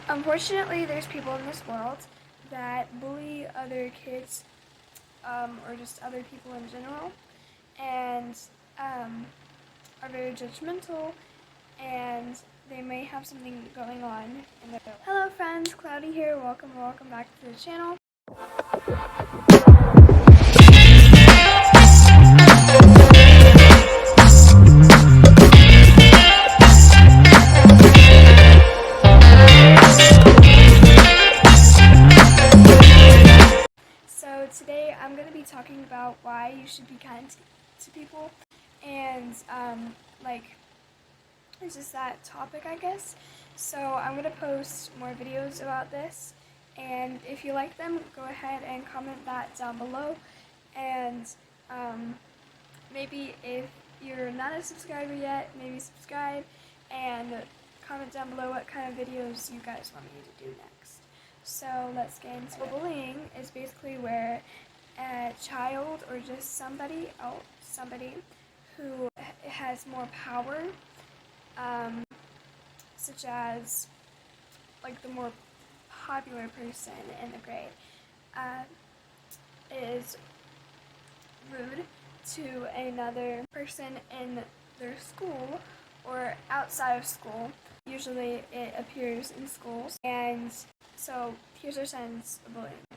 Unfortunately, there's people in this world that bully other kids or just other people in general, and are very judgmental, and they may have something going on in their life. Hello friends, Cloudy here. Welcome back to the channel. So today I'm going to be talking about why you should be kind to people, and it's just that topic, I guess. So I'm going to post more videos about this, and if you like them, go ahead and comment that down below. And maybe if you're not a subscriber yet, maybe subscribe and comment down below what kind of videos you guys want me to do next. So let's get into it. Bullying is basically where a child or just somebody who has more power, such as like the more popular person in the grade, is rude to another person in their school or outside of school. Usually it appears in schools. And so here's our sentence of bullying.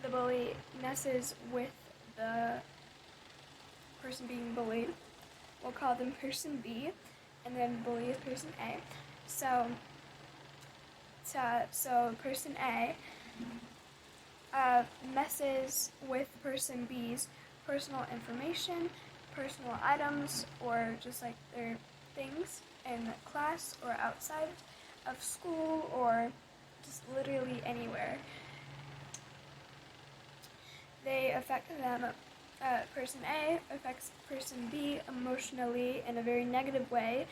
The bully messes with the person being bullied. We'll call them person B, and then bully is person A. So person A messes with person B's personal information, personal items, or just like their things in class or outside of school or just literally anywhere. They affect them. Person A affects person B emotionally in a very negative way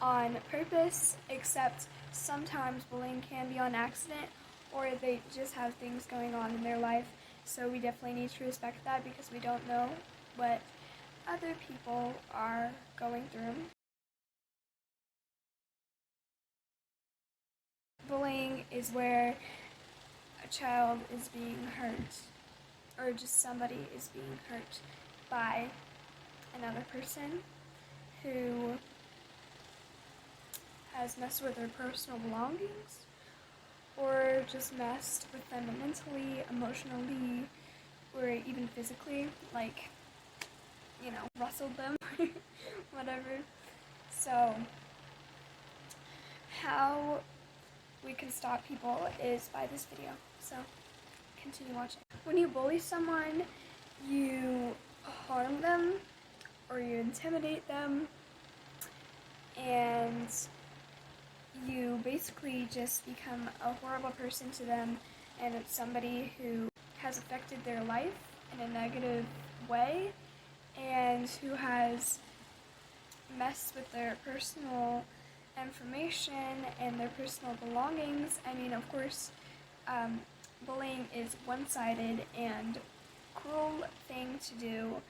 on purpose, except sometimes bullying can be on accident, or they just have things going on in their life. So we definitely need to respect that because we don't know what other people are going through. Bullying is where a child is being hurt, or just somebody is being hurt by another person who has messed with their personal belongings, or just messed with them mentally, emotionally, or even physically, like, rustled them, whatever. So, how we can stop people is by this video, so continue watching. When you bully someone, you harm them, or you intimidate them, and you basically just become a horrible person to them, and it's somebody who has affected their life in a negative way and who has messed with their personal information and their personal belongings. I mean, of course, bullying is one-sided and cruel thing to do,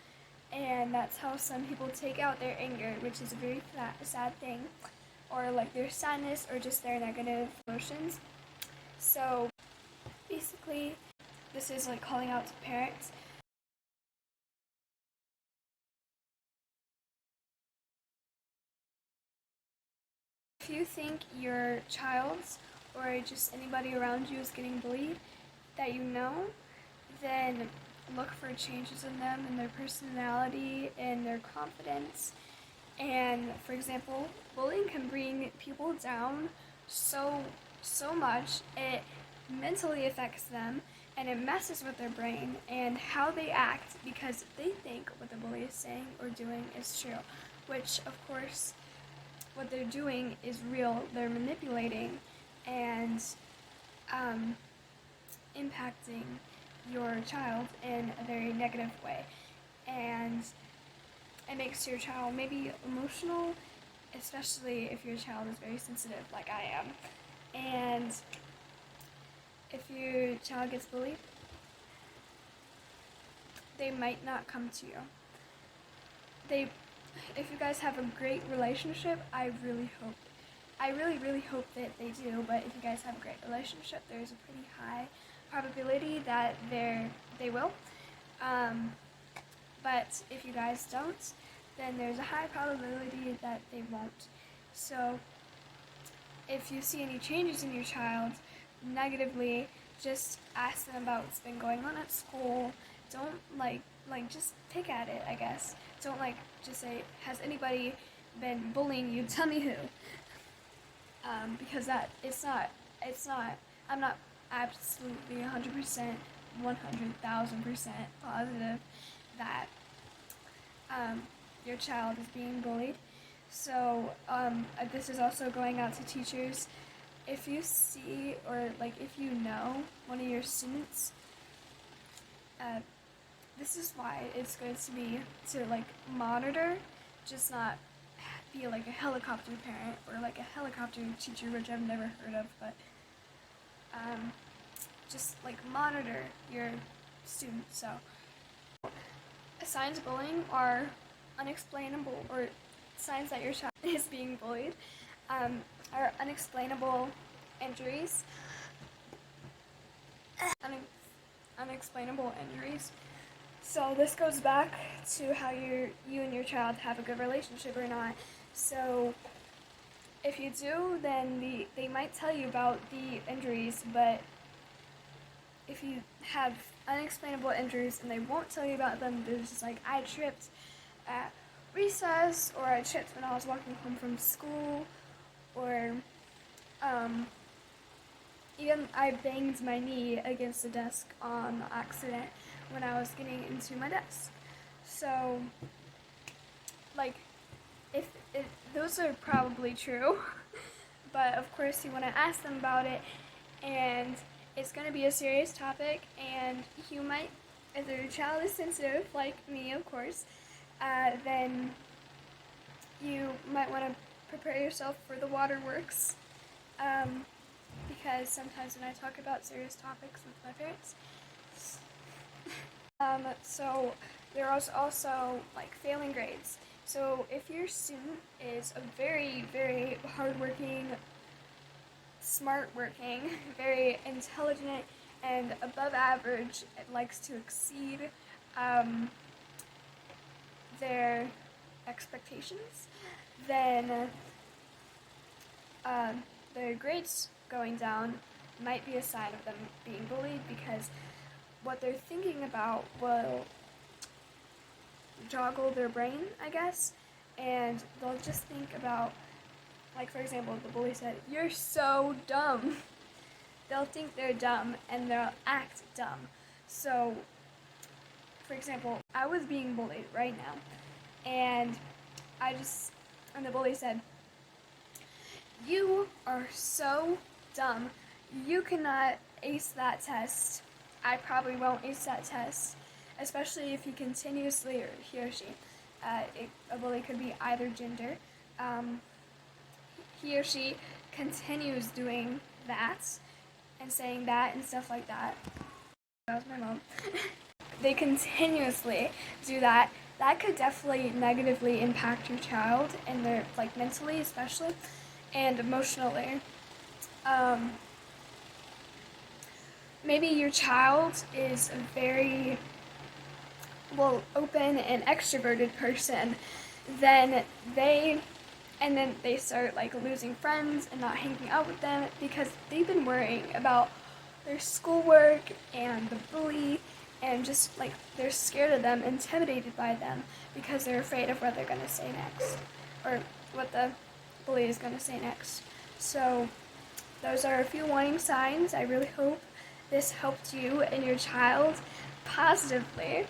and that's how some people take out their anger, which is a very sad thing, or like their sadness or just their negative emotions. So basically, this is like calling out to parents. If you think your child's or just anybody around you is getting bullied that you know, then look for changes in them, in their personality, in their confidence. And for example, bullying can bring people down so much. It mentally affects them, and it messes with their brain and how they act because they think what the bully is saying or doing is true, which of course what they're doing is real. They're manipulating and impacting your child in a very negative way, and it makes your child maybe emotional, especially if your child is very sensitive like I am. And if your child gets bullied, they might not come to you. If you guys have a great relationship, I really hope I really, really hope that they do, but if you guys have a great relationship, there's a pretty high probability that they will. But if you guys don't, then there's a high probability that they won't. So if you see any changes in your child negatively, just ask them about what's been going on at school. Don't just pick at it, I guess. Don't just say, has anybody been bullying you? Tell me who. Because it's not, I'm not absolutely 100%, 100,000% positive that your child is being bullied. So this is also going out to teachers. If you see, or if you know one of your students, this is why it's good to monitor, just not be like a helicopter parent or like a helicopter teacher, which I've never heard of, but just monitor your students. So signs of bullying are unexplainable, or signs that your child is being bullied are unexplainable injuries. Unexplainable injuries. So this goes back to how you and your child have a good relationship or not. So if you do, then they might tell you about the injuries, but if you have unexplainable injuries and they won't tell you about them, there's just I tripped at recess, or I tripped when I was walking home from school, or even I banged my knee against the desk on accident when I was getting into my desk. So, if those are probably true, but of course you want to ask them about it, and it's going to be a serious topic, and you might, if your child is sensitive, like me, of course, then you might want to prepare yourself for the waterworks, because sometimes when I talk about serious topics with my parents, so there are also failing grades. So if your student is a very, very hardworking, smart working, very intelligent, and above average, and likes to exceed their expectations, then their grades going down might be a sign of them being bullied, because what they're thinking about will joggle their brain, I guess, and they'll just think about, for example, the bully said, "You're so dumb." They'll think they're dumb and they'll act dumb. So, for example, I was being bullied right now, and the bully said, "You are so dumb. You cannot ace that test. I probably won't ace that test," especially if he continuously, or he or she, a bully could be either gender, he or she continues doing that and saying that and stuff like that. That was my mom. They continuously do that. That could definitely negatively impact your child, and their mentally especially, and emotionally. Maybe your child is a very open and extroverted person, then they start losing friends and not hanging out with them, because they've been worrying about their schoolwork and the bully, and just they're scared of them, intimidated by them, because they're afraid of what they're going to say next, or what the bully is going to say next. So those are a few warning signs. I really hope this helped you and your child positively.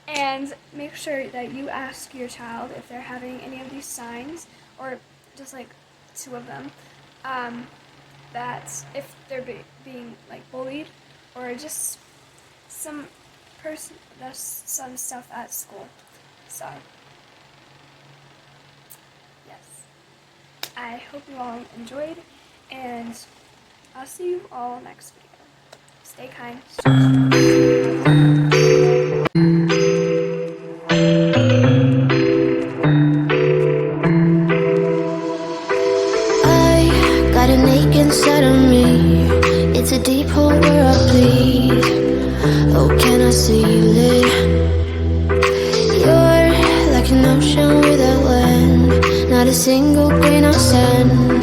And make sure that you ask your child if they're having any of these signs, or just two of them, that if they're being bullied, or just some stuff at school. So yes, I hope you all enjoyed, and I'll see you all next video. Stay kind, stay strong. I I see you lit. You're like an ocean without land, not a single grain of sand.